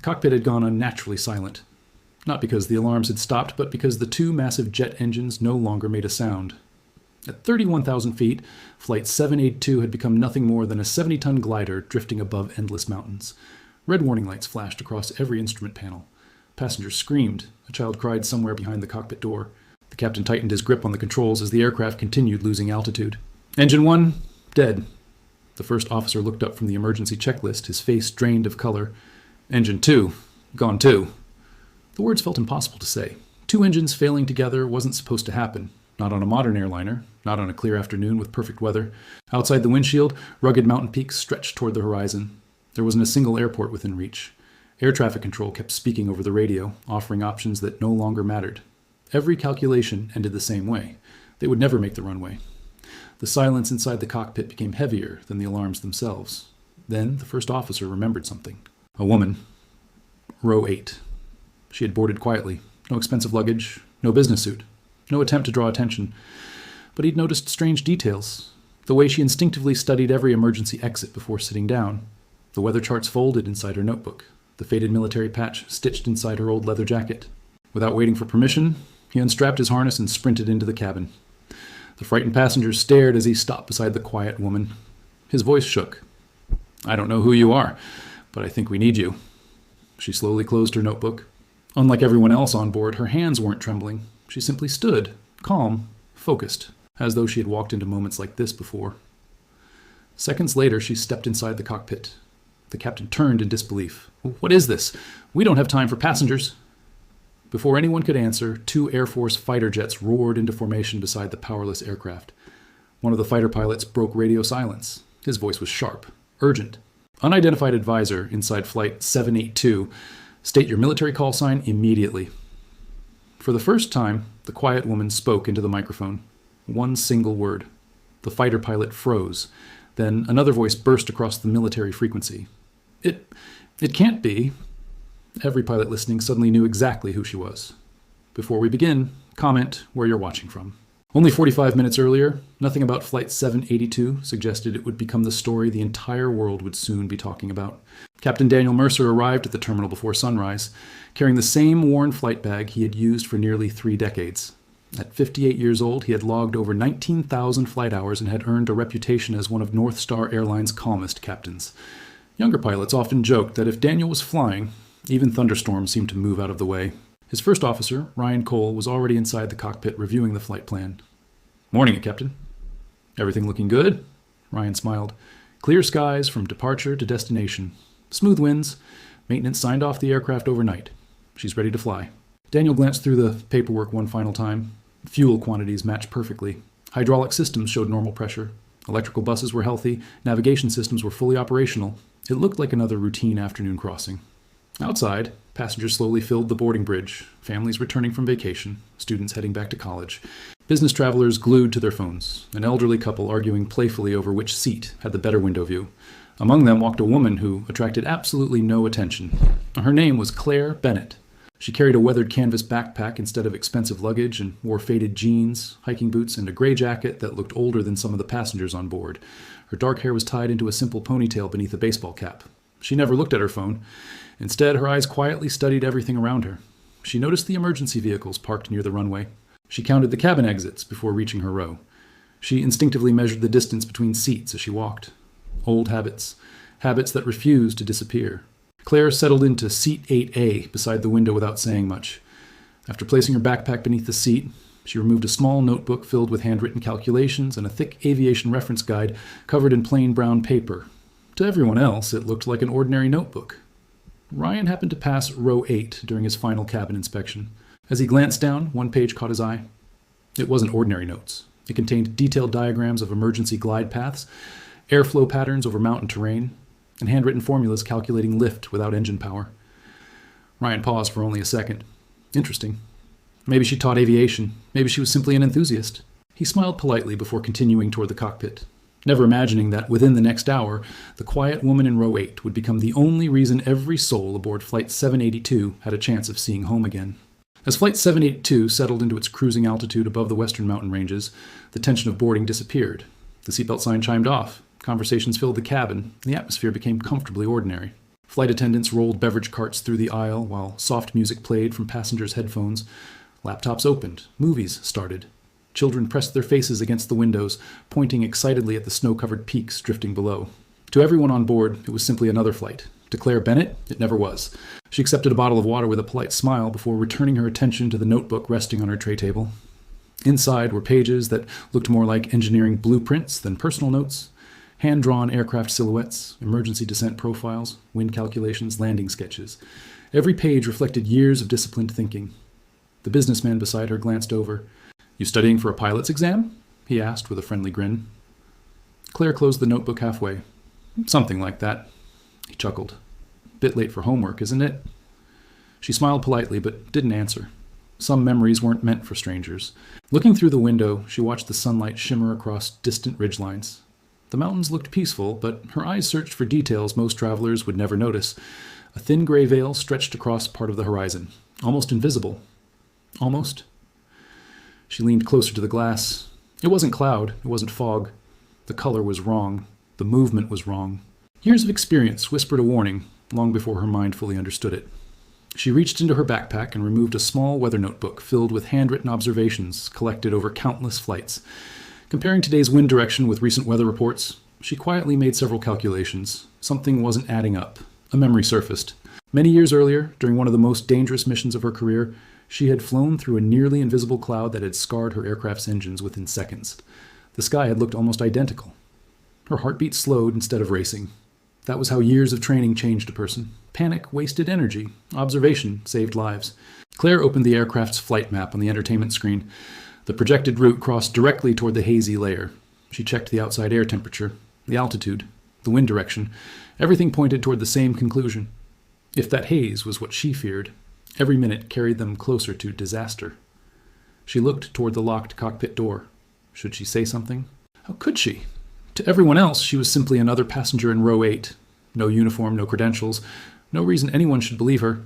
cockpit had gone unnaturally silent. Not because the alarms had stopped, but because the two massive jet engines no longer made a sound. At 31,000 feet, Flight 782 had become nothing more than a 70-ton glider drifting above endless mountains. Red warning lights flashed across every instrument panel. Passengers screamed. A child cried somewhere behind the cockpit door. The captain tightened his grip on the controls as the aircraft continued losing altitude. Engine 1, dead. The first officer looked up from the emergency checklist, his face drained of color. Engine 2, gone too. The words felt impossible to say. Two engines failing together wasn't supposed to happen. Not on a modern airliner, not on a clear afternoon with perfect weather. Outside the windshield, rugged mountain peaks stretched toward the horizon. There wasn't a single airport within reach. Air traffic control kept speaking over the radio, offering options that no longer mattered. Every calculation ended the same way. They would never make the runway. The silence inside the cockpit became heavier than the alarms themselves. Then the first officer remembered something. A woman. Row 8. She had boarded quietly. No expensive luggage, no business suit. No attempt to draw attention. But he'd noticed strange details. The way she instinctively studied every emergency exit before sitting down. The weather charts folded inside her notebook. The faded military patch stitched inside her old leather jacket. Without waiting for permission, he unstrapped his harness and sprinted into the cabin. The frightened passengers stared as he stopped beside the quiet woman. His voice shook. "I don't know who you are, but I think we need you." She slowly closed her notebook. Unlike everyone else on board, her hands weren't trembling. She simply stood, calm, focused, as though she had walked into moments like this before. Seconds later, she stepped inside the cockpit. The captain turned in disbelief. "What is this? We don't have time for passengers." Before anyone could answer, two Air Force fighter jets roared into formation beside the powerless aircraft. One of the fighter pilots broke radio silence. His voice was sharp, urgent. "Unidentified advisor inside Flight 782. State your military call sign immediately." For the first time, the quiet woman spoke into the microphone. One single word. The fighter pilot froze. Then another voice burst across the military frequency. It can't be." Every pilot listening suddenly knew exactly who she was. "Before we begin, comment where you're watching from." Only 45 minutes earlier, nothing about Flight 782 suggested it would become the story the entire world would soon be talking about. Captain Daniel Mercer arrived at the terminal before sunrise, carrying the same worn flight bag he had used for nearly 3 decades. At 58 years old, he had logged over 19,000 flight hours and had earned a reputation as one of North Star Airlines' calmest captains. Younger pilots often joked that if Daniel was flying, even thunderstorms seemed to move out of the way. His first officer, Ryan Cole, was already inside the cockpit reviewing the flight plan. "Morning, Captain." "Everything looking good?" Ryan smiled. "Clear skies from departure to destination. Smooth winds. Maintenance signed off the aircraft overnight. She's ready to fly." Daniel glanced through the paperwork one final time. Fuel quantities matched perfectly. Hydraulic systems showed normal pressure. Electrical buses were healthy. Navigation systems were fully operational. It looked like another routine afternoon crossing. Outside, passengers slowly filled the boarding bridge, families returning from vacation, students heading back to college, business travelers glued to their phones, an elderly couple arguing playfully over which seat had the better window view. Among them walked a woman who attracted absolutely no attention. Her name was Claire Bennett. She carried a weathered canvas backpack instead of expensive luggage and wore faded jeans, hiking boots, and a gray jacket that looked older than some of the passengers on board. Her dark hair was tied into a simple ponytail beneath a baseball cap. She never looked at her phone. Instead, her eyes quietly studied everything around her. She noticed the emergency vehicles parked near the runway. She counted the cabin exits before reaching her row. She instinctively measured the distance between seats as she walked. Old habits. Habits that refused to disappear. Claire settled into seat 8A beside the window without saying much. After placing her backpack beneath the seat, she removed a small notebook filled with handwritten calculations and a thick aviation reference guide covered in plain brown paper. To everyone else, it looked like an ordinary notebook. Ryan happened to pass row 8 during his final cabin inspection. As he glanced down, one page caught his eye. It wasn't ordinary notes. It contained detailed diagrams of emergency glide paths, airflow patterns over mountain terrain, and handwritten formulas calculating lift without engine power. Ryan paused for only a second. Interesting. Maybe she taught aviation. Maybe she was simply an enthusiast. He smiled politely before continuing toward the cockpit, never imagining that within the next hour, the quiet woman in row 8 would become the only reason every soul aboard Flight 782 had a chance of seeing home again. As Flight 782 settled into its cruising altitude above the western mountain ranges, the tension of boarding disappeared. The seatbelt sign chimed off. Conversations filled the cabin, and the atmosphere became comfortably ordinary. Flight attendants rolled beverage carts through the aisle while soft music played from passengers' headphones. Laptops opened. Movies started. Children pressed their faces against the windows, pointing excitedly at the snow-covered peaks drifting below. To everyone on board, it was simply another flight. To Claire Bennett, it never was. She accepted a bottle of water with a polite smile before returning her attention to the notebook resting on her tray table. Inside were pages that looked more like engineering blueprints than personal notes, hand-drawn aircraft silhouettes, emergency descent profiles, wind calculations, landing sketches. Every page reflected years of disciplined thinking. The businessman beside her glanced over. "You studying for a pilot's exam?" he asked with a friendly grin. Claire closed the notebook halfway. "Something like that." He chuckled. "Bit late for homework, isn't it?" She smiled politely, but didn't answer. Some memories weren't meant for strangers. Looking through the window, she watched the sunlight shimmer across distant ridgelines. The mountains looked peaceful, but her eyes searched for details most travelers would never notice. A thin gray veil stretched across part of the horizon, almost invisible. Almost. She leaned closer to the glass. It wasn't cloud, it wasn't fog. The color was wrong. The movement was wrong. Years of experience whispered a warning, long before her mind fully understood it. She reached into her backpack and removed a small weather notebook filled with handwritten observations collected over countless flights. Comparing today's wind direction with recent weather reports, she quietly made several calculations. Something wasn't adding up. A memory surfaced. Many years earlier, during one of the most dangerous missions of her career, she had flown through a nearly invisible cloud that had scarred her aircraft's engines within seconds. The sky had looked almost identical. Her heartbeat slowed instead of racing. That was how years of training changed a person. Panic wasted energy. Observation saved lives. Claire opened the aircraft's flight map on the entertainment screen. The projected route crossed directly toward the hazy layer. She checked the outside air temperature, the altitude, the wind direction. Everything pointed toward the same conclusion. If that haze was what she feared, every minute carried them closer to disaster. She looked toward the locked cockpit door. Should she say something? How could she? To everyone else, she was simply another passenger in row 8. No uniform, no credentials. No reason anyone should believe her.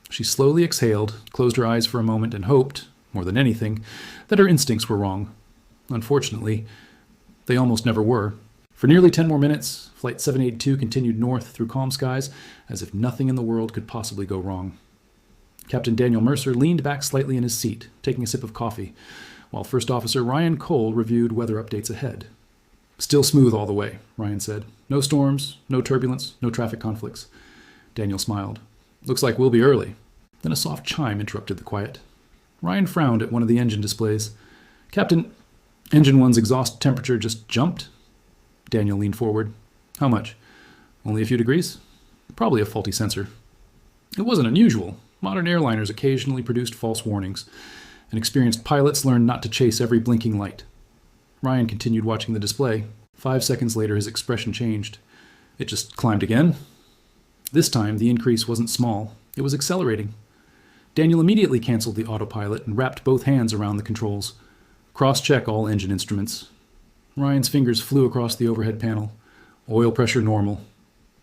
She slowly exhaled, closed her eyes for a moment, and hoped, more than anything, that her instincts were wrong. Unfortunately, they almost never were. For nearly 10 more minutes, Flight 782 continued north through calm skies, as if nothing in the world could possibly go wrong. Captain Daniel Mercer leaned back slightly in his seat, taking a sip of coffee, while First Officer Ryan Cole reviewed weather updates ahead. "Still smooth all the way," Ryan said. "No storms, no turbulence, no traffic conflicts." Daniel smiled. "Looks like we'll be early." Then a soft chime interrupted the quiet. Ryan frowned at one of the engine displays. "Captain, Engine 1's exhaust temperature just jumped." Daniel leaned forward. "How much? Only a few degrees?" "Probably a faulty sensor." It wasn't unusual. Modern airliners occasionally produced false warnings, and experienced pilots learned not to chase every blinking light. Ryan continued watching the display. 5 seconds later, his expression changed. It just climbed again. This time, the increase wasn't small. It was accelerating. Daniel immediately canceled the autopilot and wrapped both hands around the controls. "Cross-check all engine instruments." Ryan's fingers flew across the overhead panel. Oil pressure normal.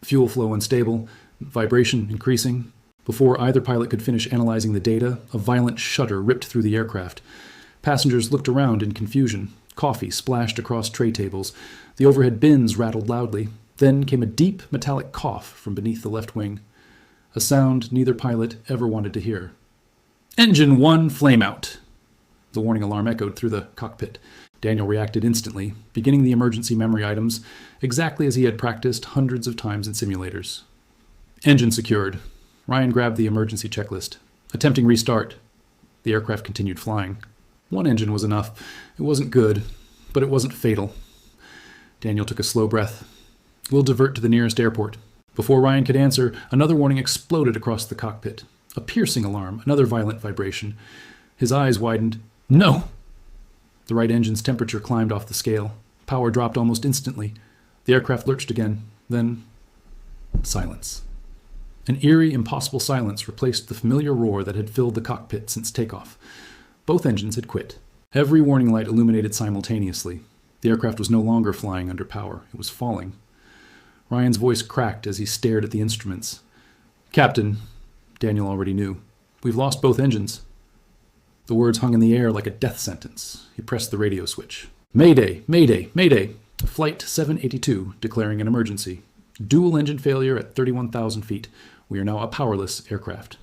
Fuel flow unstable. Vibration increasing. Before either pilot could finish analyzing the data, a violent shudder ripped through the aircraft. Passengers looked around in confusion. Coffee splashed across tray tables. The overhead bins rattled loudly. Then came a deep, metallic cough from beneath the left wing. A sound neither pilot ever wanted to hear. "Engine 1, flame out!" The warning alarm echoed through the cockpit. Daniel reacted instantly, beginning the emergency memory items exactly as he had practiced hundreds of times in simulators. "Engine secured." Ryan grabbed the emergency checklist. "Attempting restart." The aircraft continued flying. One engine was enough. It wasn't good, but it wasn't fatal. Daniel took a slow breath. "We'll divert to the nearest airport." Before Ryan could answer, another warning exploded across the cockpit. A piercing alarm, another violent vibration. His eyes widened. "No!" The right engine's temperature climbed off the scale. Power dropped almost instantly. The aircraft lurched again. Then, silence. An eerie, impossible silence replaced the familiar roar that had filled the cockpit since takeoff. Both engines had quit. Every warning light illuminated simultaneously. The aircraft was no longer flying under power. It was falling. Ryan's voice cracked as he stared at the instruments. "Captain," Daniel already knew, "we've lost both engines." The words hung in the air like a death sentence. He pressed the radio switch. "Mayday! Mayday! Mayday! Flight 782 declaring an emergency. Dual engine failure at 31,000 feet. We are now a powerless aircraft.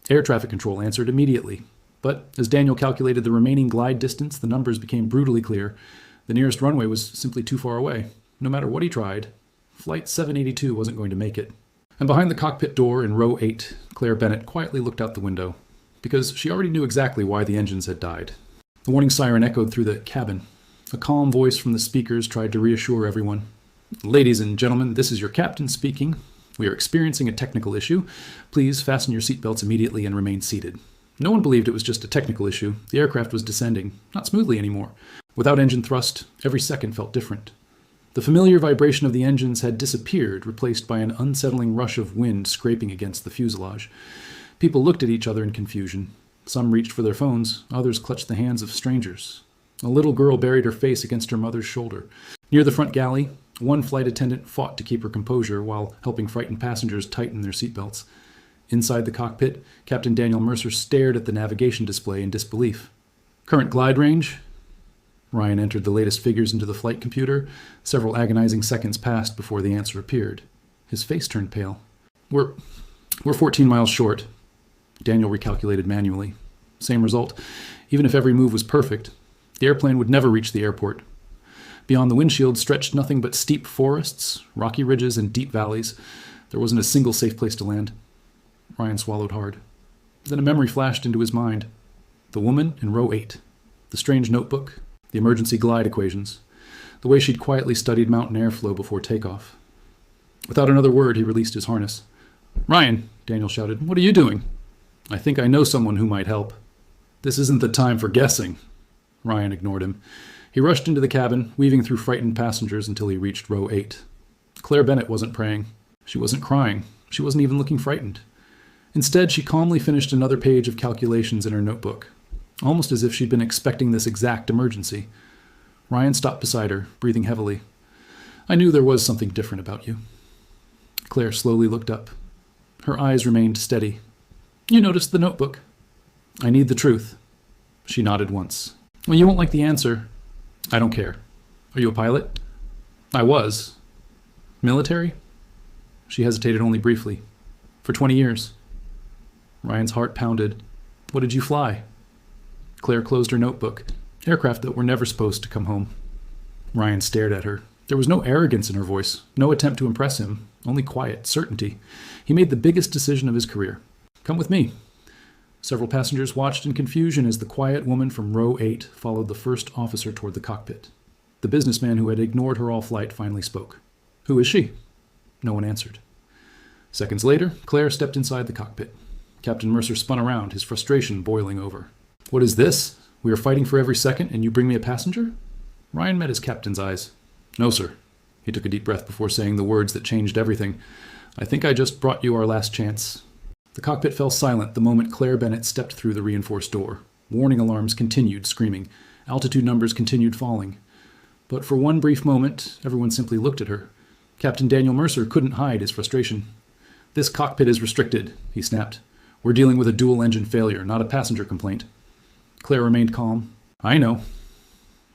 Air traffic control answered immediately. But as Daniel calculated the remaining glide distance, the numbers became brutally clear. The nearest runway was simply too far away. No matter what he tried, Flight 782 wasn't going to make it. And behind the cockpit door in row 8, Claire Bennett quietly looked out the window, because she already knew exactly why the engines had died. The warning siren echoed through the cabin. A calm voice from the speakers tried to reassure everyone. Ladies and gentlemen, this is your captain speaking. We are experiencing a technical issue. Please fasten your seatbelts immediately and remain seated. No one believed it was just a technical issue. The aircraft was descending, not smoothly anymore. Without engine thrust, every second felt different. The familiar vibration of the engines had disappeared, replaced by an unsettling rush of wind scraping against the fuselage. People looked at each other in confusion. Some reached for their phones, others clutched the hands of strangers. A little girl buried her face against her mother's shoulder. Near the front galley, one flight attendant fought to keep her composure while helping frightened passengers tighten their seatbelts. Inside the cockpit, Captain Daniel Mercer stared at the navigation display in disbelief. Current glide range? Ryan entered the latest figures into the flight computer. Several agonizing seconds passed before the answer appeared. His face turned pale. We're 14 miles short. Daniel recalculated manually. Same result. Even if every move was perfect, the airplane would never reach the airport. Beyond the windshield stretched nothing but steep forests, rocky ridges, and deep valleys. There wasn't a single safe place to land. Ryan swallowed hard. Then a memory flashed into his mind. The woman in row 8. The strange notebook. The emergency glide equations. The way she'd quietly studied mountain airflow before takeoff. Without another word, he released his harness. "Ryan," Daniel shouted, "what are you doing?" "I think I know someone who might help." "This isn't the time for guessing." Ryan ignored him. He rushed into the cabin, weaving through frightened passengers until he reached row 8. Claire Bennett wasn't praying. She wasn't crying. She wasn't even looking frightened. Instead, she calmly finished another page of calculations in her notebook, almost as if she'd been expecting this exact emergency. Ryan stopped beside her, breathing heavily. "I knew there was something different about you." Claire slowly looked up. Her eyes remained steady. "You noticed the notebook?" "I need the truth." She nodded once. "Well, you won't like the answer." "I don't care. Are you a pilot?" "I was." "Military?" She hesitated only briefly. "For 20 years." Ryan's heart pounded. "What did you fly?" Claire closed her notebook. "Aircraft that were never supposed to come home." Ryan stared at her. There was no arrogance in her voice, no attempt to impress him, only quiet certainty. He made the biggest decision of his career. "Come with me." Several passengers watched in confusion as the quiet woman from row 8 followed the first officer toward the cockpit. The businessman who had ignored her all flight finally spoke. "Who is she?" No one answered. Seconds later, Claire stepped inside the cockpit. Captain Mercer spun around, his frustration boiling over. "What is this? We are fighting for every second, and you bring me a passenger?" Ryan met his captain's eyes. "No, sir." He took a deep breath before saying the words that changed everything. "I think I just brought you our last chance." The cockpit fell silent the moment Claire Bennett stepped through the reinforced door. Warning alarms continued screaming. Altitude numbers continued falling. But for one brief moment, everyone simply looked at her. Captain Daniel Mercer couldn't hide his frustration. "This cockpit is restricted," he snapped. "We're dealing with a dual engine failure, not a passenger complaint." Claire remained calm. "I know."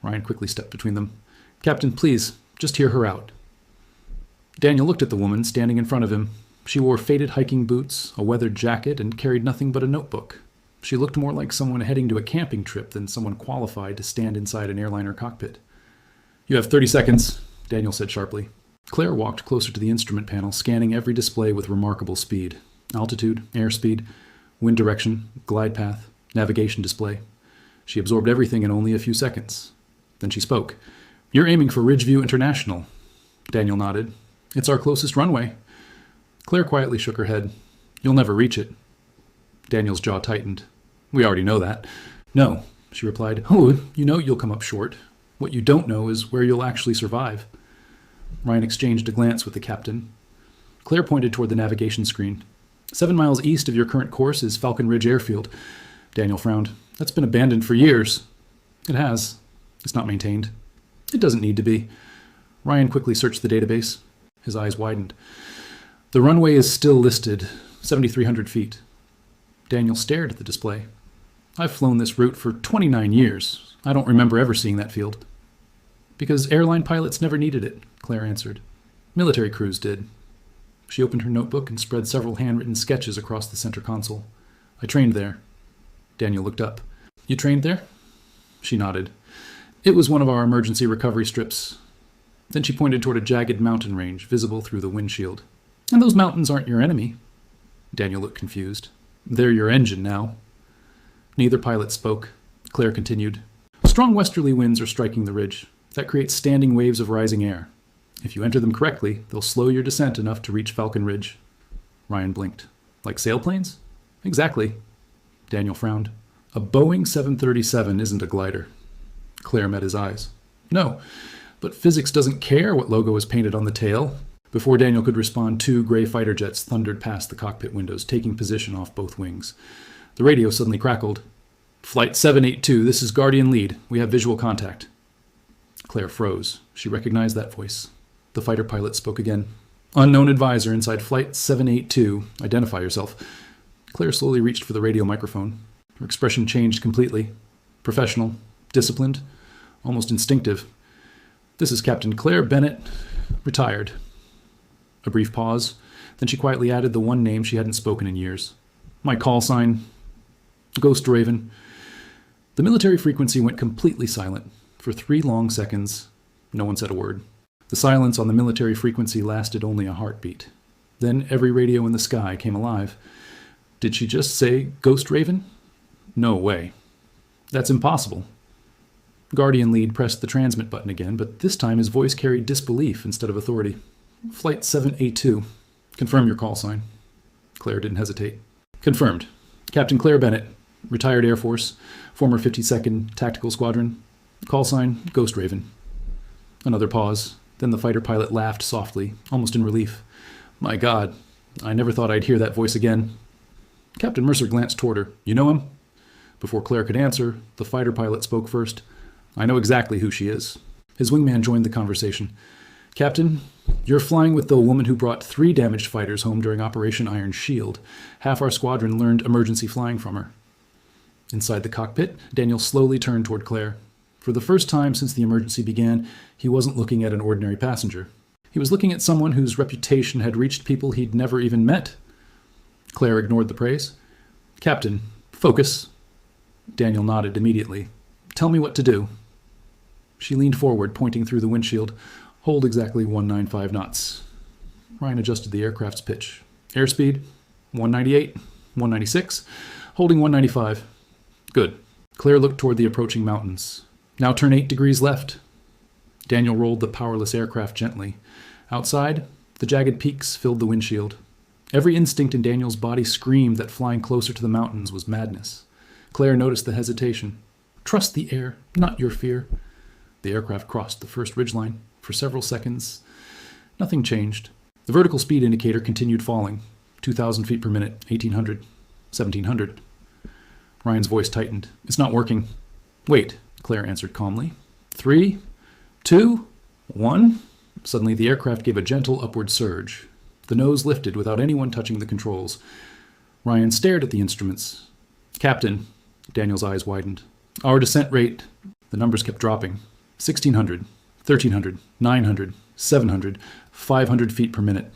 Ryan quickly stepped between them. "Captain, please, just hear her out." Daniel looked at the woman standing in front of him. She wore faded hiking boots, a weathered jacket, and carried nothing but a notebook. She looked more like someone heading to a camping trip than someone qualified to stand inside an airliner cockpit. "You have 30 seconds, Daniel said sharply. Claire walked closer to the instrument panel, scanning every display with remarkable speed. Altitude, airspeed, wind direction, glide path, navigation display. She absorbed everything in only a few seconds. Then she spoke. "You're aiming for Ridgeview International." Daniel nodded. "It's our closest runway." Claire quietly shook her head. "You'll never reach it." Daniel's jaw tightened. "We already know that." "No," she replied. "Oh, you know you'll come up short. What you don't know is where you'll actually survive." Ryan exchanged a glance with the captain. Claire pointed toward the navigation screen. 7 miles east of your current course is Falcon Ridge Airfield." Daniel frowned. "That's been abandoned for years." "It has. It's not maintained." "It doesn't need to be." Ryan quickly searched the database. His eyes widened. "The runway is still listed, 7,300 feet. Daniel stared at the display. "I've flown this route for 29 years. I don't remember ever seeing that field." "Because airline pilots never needed it," Claire answered. Military crews did. She opened her notebook and spread several handwritten sketches across the center console. I trained there. Daniel looked up. You trained there? She nodded. It was one of our emergency recovery strips. Then she pointed toward a jagged mountain range visible through the windshield. And those mountains aren't your enemy. Daniel looked confused. They're your engine now. Neither pilot spoke. Claire continued. Strong westerly winds are striking the ridge. That creates standing waves of rising air. If you enter them correctly, they'll slow your descent enough to reach Falcon Ridge. Ryan blinked. Like sailplanes? Exactly. Daniel frowned. A Boeing 737 isn't a glider. Claire met his eyes. No, but physics doesn't care what logo is painted on the tail. Before Daniel could respond, 2 gray fighter jets thundered past the cockpit windows, taking position off both wings. The radio suddenly crackled. Flight 782, this is Guardian Lead. We have visual contact. Claire froze. She recognized that voice. The fighter pilot spoke again. Unknown advisor inside Flight 782. Identify yourself. Claire slowly reached for the radio microphone. Her expression changed completely. Professional, disciplined, almost instinctive. This is Captain Claire Bennett, retired. A brief pause. Then she quietly added the one name she hadn't spoken in years. My call sign, Ghost Raven. The military frequency went completely silent. For 3 long seconds, no one said a word. The silence on the military frequency lasted only a heartbeat. Then every radio in the sky came alive. Did she just say Ghost Raven? No way. That's impossible. Guardian Lead pressed the transmit button again, but this time his voice carried disbelief instead of authority. Flight 782. Confirm your call sign. Claire didn't hesitate. Confirmed. Captain Claire Bennett, retired Air Force, former 52nd Tactical Squadron. Call sign, Ghost Raven. Another pause. Then the fighter pilot laughed softly, almost in relief. My God, I never thought I'd hear that voice again. Captain Mercer glanced toward her. You know him? Before Claire could answer, the fighter pilot spoke first. I know exactly who she is. His wingman joined the conversation. Captain, you're flying with the woman who brought 3 damaged fighters home during Operation Iron Shield. Half our squadron learned emergency flying from her. Inside the cockpit, Daniel slowly turned toward Claire. For the first time since the emergency began, he wasn't looking at an ordinary passenger. He was looking at someone whose reputation had reached people he'd never even met. Claire ignored the praise. Captain, focus. Daniel nodded immediately. Tell me what to do. She leaned forward, pointing through the windshield. Hold exactly 195 knots. Ryan adjusted the aircraft's pitch. Airspeed, 198, 196, holding 195. Good. Claire looked toward the approaching mountains. Now turn 8 degrees left. Daniel rolled the powerless aircraft gently. Outside, the jagged peaks filled the windshield. Every instinct in Daniel's body screamed that flying closer to the mountains was madness. Claire noticed the hesitation. Trust the air, not your fear. The aircraft crossed the first ridgeline. For several seconds, nothing changed. The vertical speed indicator continued falling. 2,000 feet per minute, 1,800, 1,700. Ryan's voice tightened. It's not working. Wait, Claire answered calmly. 3, 2, 1. Suddenly the aircraft gave a gentle upward surge. The nose lifted without anyone touching the controls. Ryan stared at the instruments. Captain, Daniel's eyes widened. Our descent rate, the numbers kept dropping. 1,600. 1,300, 900, 700, 500 feet per minute.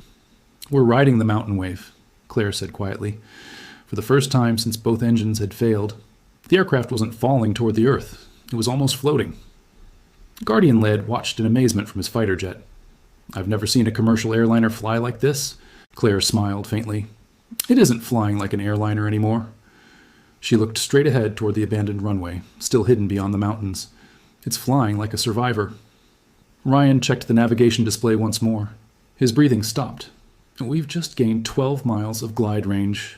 We're riding the mountain wave, Claire said quietly. For the first time since both engines had failed, the aircraft wasn't falling toward the earth. It was almost floating. Guardian Lead watched in amazement from his fighter jet. I've never seen a commercial airliner fly like this. Claire smiled faintly. It isn't flying like an airliner anymore. She looked straight ahead toward the abandoned runway, still hidden beyond the mountains. It's flying like a survivor. Ryan checked the navigation display once more. His breathing stopped. We've just gained 12 miles of glide range.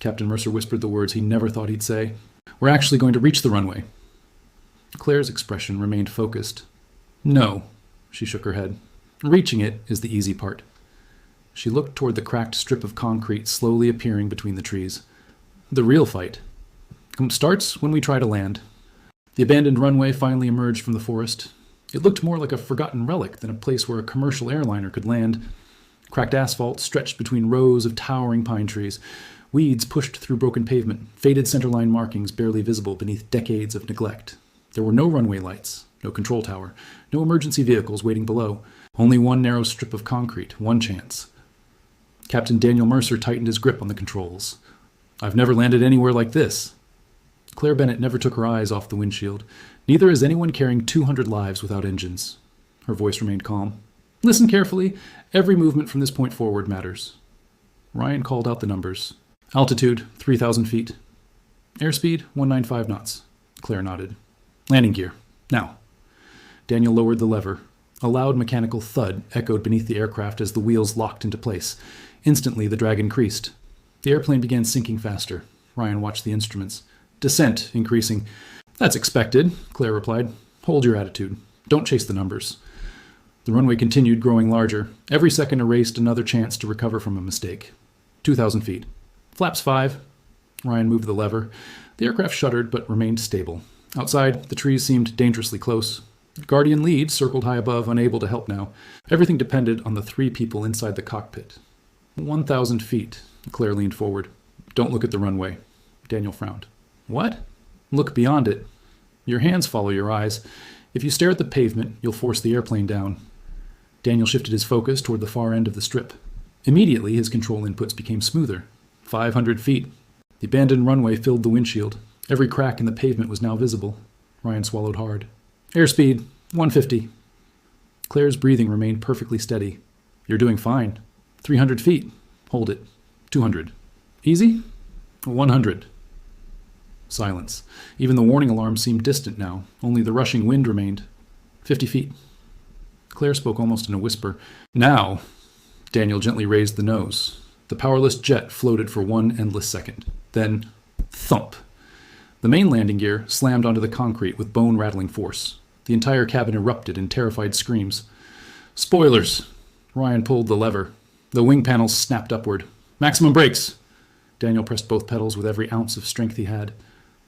Captain Mercer whispered the words he never thought he'd say. We're actually going to reach the runway. Claire's expression remained focused. No, she shook her head. Reaching it is the easy part. She looked toward the cracked strip of concrete slowly appearing between the trees. The real fight starts when we try to land. The abandoned runway finally emerged from the forest. It looked more like a forgotten relic than a place where a commercial airliner could land. Cracked asphalt stretched between rows of towering pine trees. Weeds pushed through broken pavement, faded centerline markings barely visible beneath decades of neglect. There were no runway lights, no control tower, no emergency vehicles waiting below. Only one narrow strip of concrete, one chance. Captain Daniel Mercer tightened his grip on the controls. I've never landed anywhere like this. Claire Bennett never took her eyes off the windshield. Neither is anyone carrying 200 lives without engines. Her voice remained calm. Listen carefully. Every movement from this point forward matters. Ryan called out the numbers. Altitude, 3,000 feet. Airspeed, 195 knots. Claire nodded. Landing gear. Now. Daniel lowered the lever. A loud mechanical thud echoed beneath the aircraft as the wheels locked into place. Instantly, the drag increased. The airplane began sinking faster. Ryan watched the instruments. Descent increasing. That's expected, Claire replied. Hold your attitude. Don't chase the numbers. The runway continued, growing larger. Every second erased another chance to recover from a mistake. 2,000 feet. Flaps 5. Ryan moved the lever. The aircraft shuddered but remained stable. Outside, the trees seemed dangerously close. Guardian Lead circled high above, unable to help now. Everything depended on the 3 people inside the cockpit. 1,000 feet. Claire leaned forward. Don't look at the runway. Daniel frowned. What? Look beyond it. Your hands follow your eyes. If you stare at the pavement, you'll force the airplane down. Daniel shifted his focus toward the far end of the strip. Immediately, his control inputs became smoother. 500 feet. The abandoned runway filled the windshield. Every crack in the pavement was now visible. Ryan swallowed hard. Airspeed, 150. Claire's breathing remained perfectly steady. You're doing fine. 300 feet. Hold it. 200. Easy? 100. Silence. Even the warning alarm seemed distant now. Only the rushing wind remained. 50 feet. Claire spoke almost in a whisper. Now. Daniel gently raised the nose. The powerless jet floated for one endless second. Then, thump. The main landing gear slammed onto the concrete with bone-rattling force. The entire cabin erupted in terrified screams. Spoilers! Ryan pulled the lever. The wing panels snapped upward. Maximum brakes! Daniel pressed both pedals with every ounce of strength he had.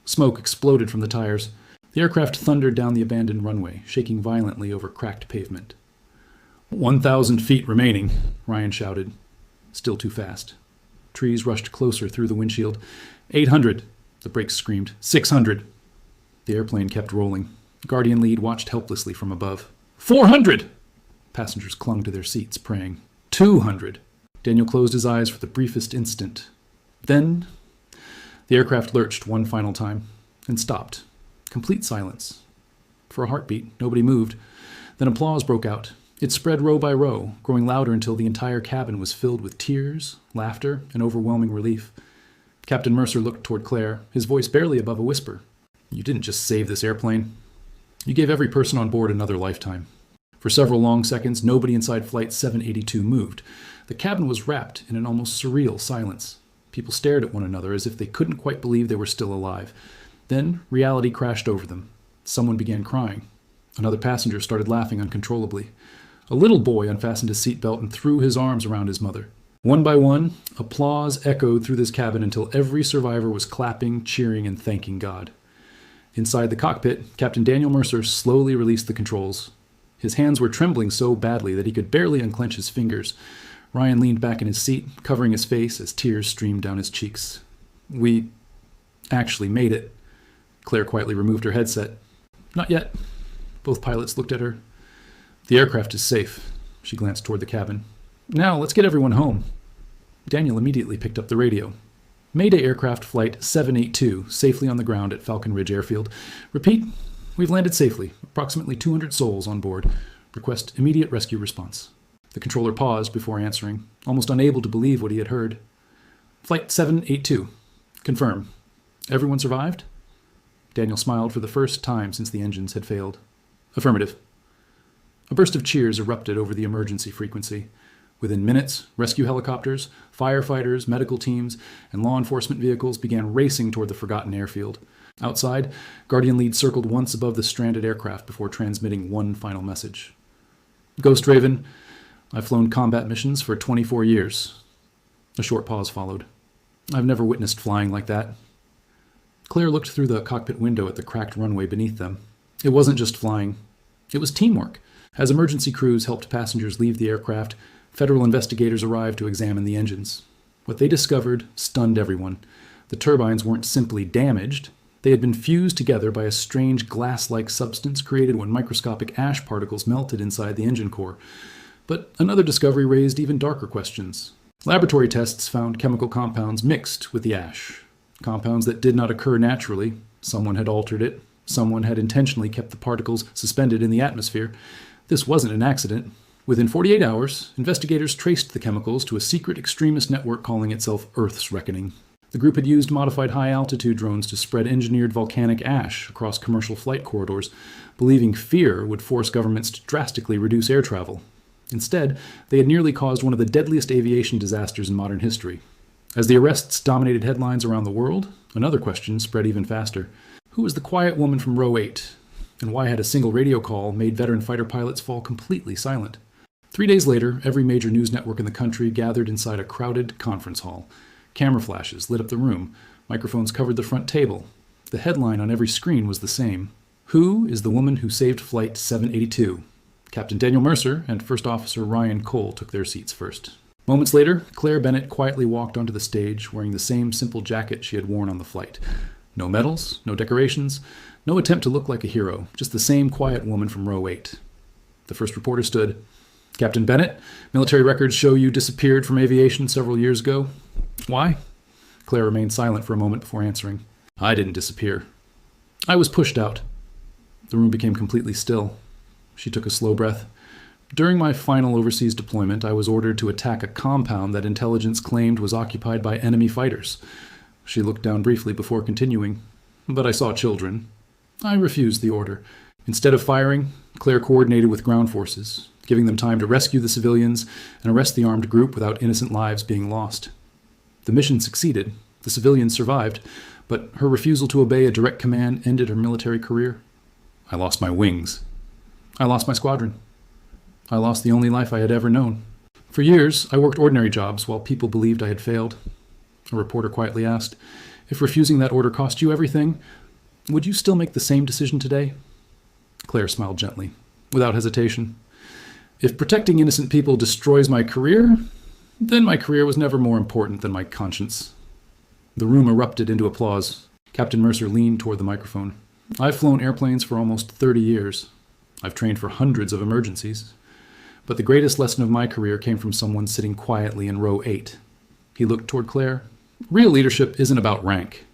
Smoke exploded from the tires. The aircraft thundered down the abandoned runway, shaking violently over cracked pavement. 1,000 feet remaining, Ryan shouted. Still too fast. Trees rushed closer through the windshield. 800! The brakes screamed. 600! The airplane kept rolling. Guardian Lead watched helplessly from above. 400! Passengers clung to their seats, praying. 200! Daniel closed his eyes for the briefest instant. Then, the aircraft lurched one final time and stopped. Complete silence. For a heartbeat, nobody moved. Then applause broke out. It spread row by row, growing louder until the entire cabin was filled with tears, laughter, and overwhelming relief. Captain Mercer looked toward Claire, his voice barely above a whisper. You didn't just save this airplane. You gave every person on board another lifetime. For several long seconds, nobody inside Flight 782 moved. The cabin was wrapped in an almost surreal silence. People stared at one another as if they couldn't quite believe they were still alive. Then reality crashed over them. Someone began crying. Another passenger started laughing uncontrollably. A little boy unfastened his seatbelt and threw his arms around his mother. One by one, applause echoed through this cabin until every survivor was clapping, cheering, and thanking God. Inside the cockpit, Captain Daniel Mercer slowly released the controls. His hands were trembling so badly that he could barely unclench his fingers. Ryan leaned back in his seat, covering his face as tears streamed down his cheeks. We actually made it. Claire quietly removed her headset. Not yet. Both pilots looked at her. The aircraft is safe. She glanced toward the cabin. Now, let's get everyone home. Daniel immediately picked up the radio. Mayday aircraft flight 782, safely on the ground at Falcon Ridge Airfield. Repeat, we've landed safely. Approximately 200 souls on board. Request immediate rescue response. The controller paused before answering, almost unable to believe what he had heard. Flight 782. Confirm. Everyone survived? Daniel smiled for the first time since the engines had failed. Affirmative. A burst of cheers erupted over the emergency frequency. Within minutes, rescue helicopters, firefighters, medical teams, and law enforcement vehicles began racing toward the forgotten airfield. Outside, Guardian Lead circled once above the stranded aircraft before transmitting one final message. Ghost Raven, I've flown combat missions for 24 years. A short pause followed. I've never witnessed flying like that. Claire looked through the cockpit window at the cracked runway beneath them. It wasn't just flying. It was teamwork. As emergency crews helped passengers leave the aircraft, federal investigators arrived to examine the engines. What they discovered stunned everyone. The turbines weren't simply damaged, They had been fused together by a strange glass-like substance created when microscopic ash particles melted inside the engine core. But another discovery raised even darker questions. Laboratory tests found chemical compounds mixed with the ash. Compounds that did not occur naturally. Someone had altered it. Someone had intentionally kept the particles suspended in the atmosphere. This wasn't an accident. Within 48 hours, investigators traced the chemicals to a secret extremist network calling itself Earth's Reckoning. The group had used modified high-altitude drones to spread engineered volcanic ash across commercial flight corridors, believing fear would force governments to drastically reduce air travel. Instead, they had nearly caused one of the deadliest aviation disasters in modern history. As the arrests dominated headlines around the world, another question spread even faster. Who was the quiet woman from row 8? And why had a single radio call made veteran fighter pilots fall completely silent? 3 days later, every major news network in the country gathered inside a crowded conference hall. Camera flashes lit up the room. Microphones covered the front table. The headline on every screen was the same. Who is the woman who saved Flight 782? Captain Daniel Mercer and First Officer Ryan Cole took their seats first. Moments later, Claire Bennett quietly walked onto the stage wearing the same simple jacket she had worn on the flight. No medals, no decorations, no attempt to look like a hero, just the same quiet woman from row 8. The first reporter stood. Captain Bennett, military records show you disappeared from aviation several years ago. Why? Claire remained silent for a moment before answering. I didn't disappear. I was pushed out. The room became completely still. She took a slow breath. During my final overseas deployment, I was ordered to attack a compound that intelligence claimed was occupied by enemy fighters. She looked down briefly before continuing. But I saw children. I refused the order. Instead of firing, Claire coordinated with ground forces, giving them time to rescue the civilians and arrest the armed group without innocent lives being lost. The mission succeeded. The civilians survived, but her refusal to obey a direct command ended her military career. I lost my wings. I lost my squadron. I lost the only life I had ever known. For years, I worked ordinary jobs while people believed I had failed. A reporter quietly asked, if refusing that order cost you everything, would you still make the same decision today? Claire smiled gently, without hesitation. If protecting innocent people destroys my career, then my career was never more important than my conscience. The room erupted into applause. Captain Mercer leaned toward the microphone. I've flown airplanes for almost 30 years. I've trained for hundreds of emergencies. But the greatest lesson of my career came from someone sitting quietly in row 8. He looked toward Claire. Real leadership isn't about rank.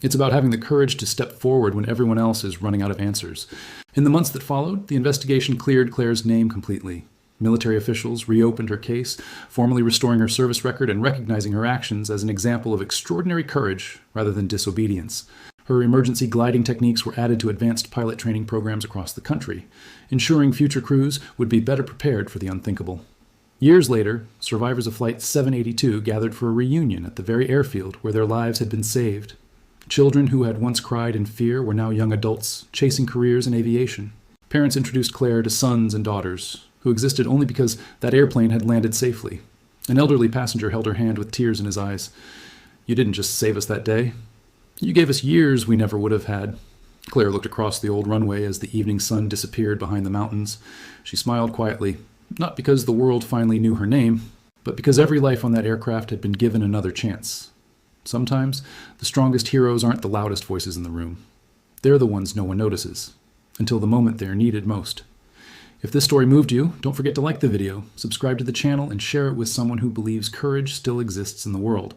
It's about having the courage to step forward when everyone else is running out of answers. In the months that followed, the investigation cleared Claire's name completely. Military officials reopened her case, formally restoring her service record and recognizing her actions as an example of extraordinary courage rather than disobedience. Her emergency gliding techniques were added to advanced pilot training programs across the country, ensuring future crews would be better prepared for the unthinkable. Years later, survivors of Flight 782 gathered for a reunion at the very airfield where their lives had been saved. Children who had once cried in fear were now young adults, chasing careers in aviation. Parents introduced Claire to sons and daughters, who existed only because that airplane had landed safely. An elderly passenger held her hand with tears in his eyes. You didn't just save us that day. You gave us years we never would have had. Claire looked across the old runway as the evening sun disappeared behind the mountains. She smiled quietly, not because the world finally knew her name, but because every life on that aircraft had been given another chance. Sometimes, the strongest heroes aren't the loudest voices in the room. They're the ones no one notices, until the moment they're needed most. If this story moved you, don't forget to like the video, subscribe to the channel, and share it with someone who believes courage still exists in the world.